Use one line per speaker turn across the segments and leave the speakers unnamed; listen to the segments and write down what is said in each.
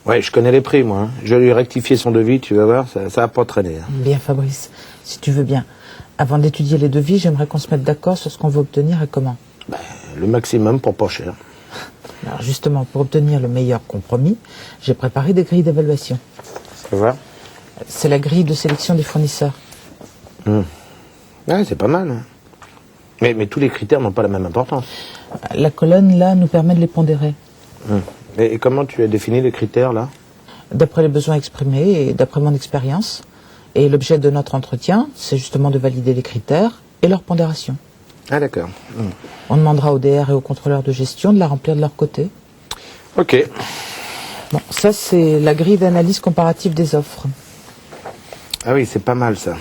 Ouais, je connais les prix, moi. Je vais lui rectifier son devis, tu vas voir, ça va pas traîner.
Bien, Fabrice, si tu veux bien. Avant d'étudier les devis, j'aimerais qu'on se mette d'accord sur ce qu'on veut obtenir et comment.
Le maximum pour pas cher.
Alors justement, pour obtenir le meilleur compromis, j'ai préparé des grilles d'évaluation.
Tu vas voir?
C'est la grille de sélection des fournisseurs.
Ouais, c'est pas mal. Mais tous les critères n'ont pas la même importance.
La colonne, là, nous permet de les pondérer.
Et comment tu as défini les critères, là?
D'après les besoins exprimés et d'après mon expérience. Et l'objet de notre entretien, c'est justement de valider les critères et leur pondération.
Ah, d'accord.
On demandera aux DR et aux contrôleurs de gestion de la remplir de leur côté.
Ok.
Bon, ça, c'est la grille d'analyse comparative des offres.
Ah oui, c'est pas mal, ça.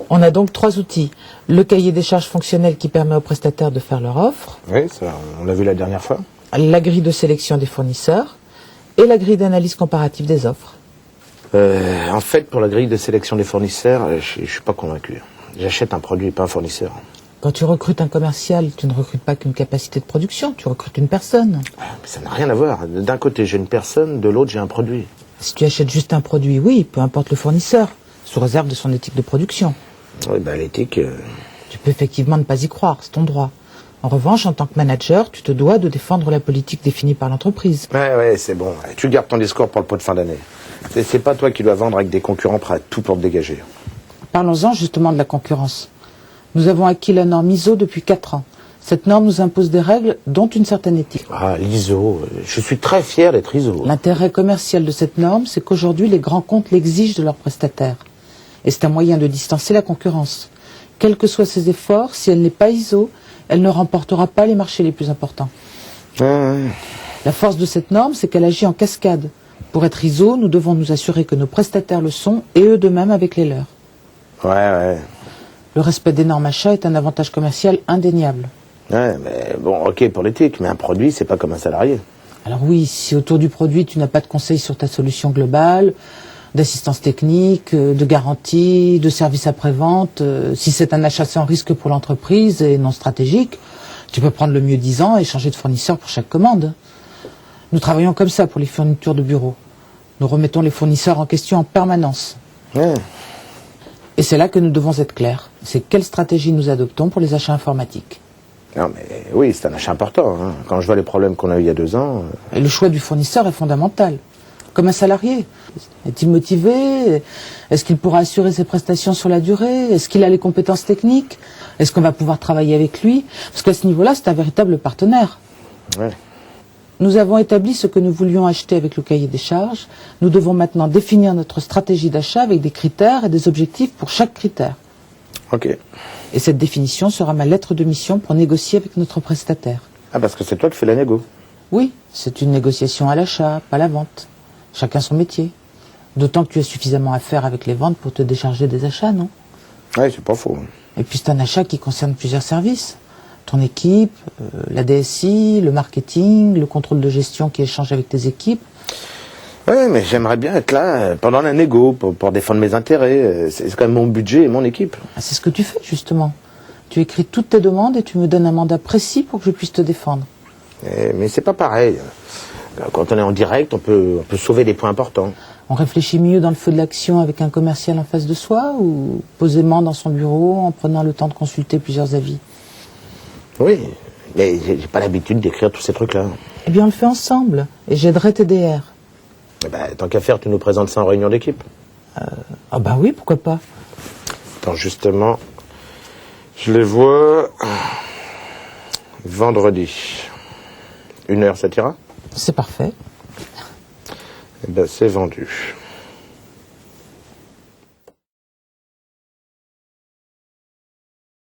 On a donc 3 outils. Le cahier des charges fonctionnelles qui permet aux prestataires de faire leur offre.
Oui, ça, on l'a vu la dernière fois.
La grille de sélection des fournisseurs. Et la grille d'analyse comparative des offres.
En fait, pour la grille de sélection des fournisseurs, je suis pas convaincu. J'achète un produit, pas un fournisseur.
Quand tu recrutes un commercial, tu ne recrutes pas qu'une capacité de production, tu recrutes une personne.
Mais ça n'a rien à voir. D'un côté, j'ai une personne, de l'autre, j'ai un produit.
Si tu achètes juste un produit, oui, peu importe le fournisseur, sous réserve de son éthique de production.
Oui, l'éthique...
Tu peux effectivement ne pas y croire, c'est ton droit. En revanche, en tant que manager, tu te dois de défendre la politique définie par l'entreprise.
Ouais, c'est bon. Tu gardes ton discours pour le pot de fin d'année. C'est pas toi qui dois vendre avec des concurrents prêts à tout pour te dégager.
Parlons-en justement de la concurrence. Nous avons acquis la norme ISO depuis 4 ans. Cette norme nous impose des règles, dont une certaine éthique.
Ah, l'ISO, je suis très fier d'être ISO.
L'intérêt commercial de cette norme, c'est qu'aujourd'hui, les grands comptes l'exigent de leurs prestataires. Et c'est un moyen de distancer la concurrence. Quels que soient ses efforts, si elle n'est pas ISO, elle ne remportera pas les marchés les plus importants.
Ouais.
La force de cette norme, c'est qu'elle agit en cascade. Pour être ISO, nous devons nous assurer que nos prestataires le sont, et eux de même avec les leurs.
Ouais.
Le respect des normes achats est un avantage commercial indéniable.
Ouais, mais bon, ok pour l'éthique, mais un produit, c'est pas comme un salarié.
Alors oui, si autour du produit, tu n'as pas de conseils sur ta solution globale, d'assistance technique, de garantie, de service après-vente, si c'est un achat sans risque pour l'entreprise et non stratégique, tu peux prendre le mieux disant et changer de fournisseur pour chaque commande. Nous travaillons comme ça pour les fournitures de bureau. Nous remettons les fournisseurs en question en permanence.
Ouais.
Et c'est là que nous devons être clairs. C'est quelle stratégie nous adoptons pour les achats informatiques.
Non, mais oui, c'est un achat important. Hein. Quand je vois les problèmes qu'on a eu il y a 2 ans...
Et le choix du fournisseur est fondamental. Comme un salarié. Est-il motivé? Est-ce qu'il pourra assurer ses prestations sur la durée? Est-ce qu'il a les compétences techniques? Est-ce qu'on va pouvoir travailler avec lui? Parce qu'à ce niveau-là, c'est un véritable partenaire.
Ouais.
Nous avons établi ce que nous voulions acheter avec le cahier des charges. Nous devons maintenant définir notre stratégie d'achat avec des critères et des objectifs pour chaque critère.
Ok.
Et cette définition sera ma lettre de mission pour négocier avec notre prestataire.
Ah, parce que c'est toi qui fais la négo.
Oui, c'est une négociation à l'achat, pas la vente. Chacun son métier. D'autant que tu as suffisamment à faire avec les ventes pour te décharger des achats, non?
Ouais, c'est pas faux.
Et puis c'est un achat qui concerne plusieurs services. Ton équipe, la DSI, le marketing, le contrôle de gestion qui échange avec tes équipes.
Ouais, mais j'aimerais bien être là pendant la négo pour défendre mes intérêts. C'est quand même mon budget et mon équipe.
Ah, c'est ce que tu fais, justement. Tu écris toutes tes demandes et tu me donnes un mandat précis pour que je puisse te défendre.
Mais c'est pas pareil. Quand on est en direct, on peut sauver des points importants.
On réfléchit mieux dans le feu de l'action avec un commercial en face de soi ou posément dans son bureau en prenant le temps de consulter plusieurs avis?
Oui, mais j'ai pas l'habitude d'écrire tous ces trucs-là.
Eh bien, on le fait ensemble et j'aiderai tes DR.
Eh ben, tant qu'à faire, tu nous présentes ça en réunion d'équipe.
Ah bah oui, pourquoi pas.
Attends, justement, je les vois vendredi. 1h, ça t'ira?
C'est parfait.
Eh ben, c'est vendu.